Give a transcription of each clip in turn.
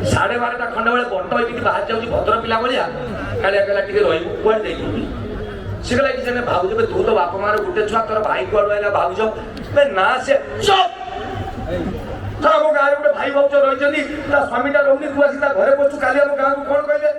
12:30 खंड बेले बंट होती बाहर जाऊँ भद्र पिला भाया कालिया कहला टे रुआ सी कहला कि भावुज तू तो बापा मार गोटे छुआ तोर भाई कुआड़ आएगा भावुज ना से आम गाँव गोटे भाई भावुज रही स्वामीटा रोनी तू आसी घरे बसु काली आम गाँव को कौन कहले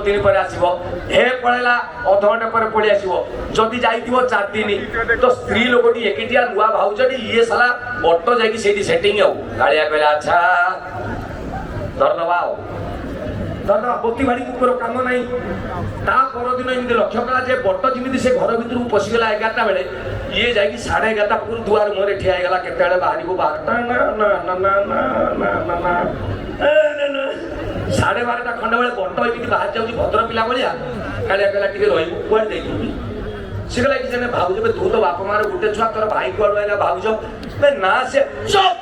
दिन पर आसीबो हे पळेला अध घंटे पर पळी आसीबो जदी जाईतिबो 4 दिन तो स्त्री लोकटी एकेटिया नुआ भाउजडी ये साला ऑटो जाकी सेठी सेटिंग हो गाड़िया कहला अच्छा धरनबाओ धरना पोती भाड़ी कुकर काम नाही ता पर दिन इनके लक्ष्य कला जे बट जिमिति से घर भीतर पसी गेला 11टा बेले ये जाकी 11:30 पूर दुआर मोरे ठिया गेला केते बेले बाहरी को 12टा ना ना ना ना ना ना ना 12:30 खंड बेले बट होती बाहर जाऊँ भद्र पिला भाया कालिया कहला टे रही कुआड़ जाइए से कहला कि जने भाउज बे तू तो बाप मार गुटे छुआ तोर भाई कुआडू आइला भाउज बे ना से चुप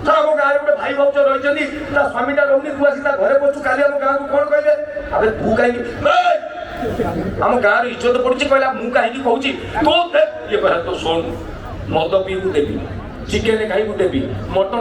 हम गाँव गोटे भाई भाउज रही स्वामीटा रोनी तू आसी घरे बसु काली आम गाँव को कौन कहले अबे तू कहीं आम गाँव इज्जत पड़ी कहला मु कहीं कहूँ तो ये कहला तो शुण मद पीबू देवी चिकेन खाइबू देवी मटन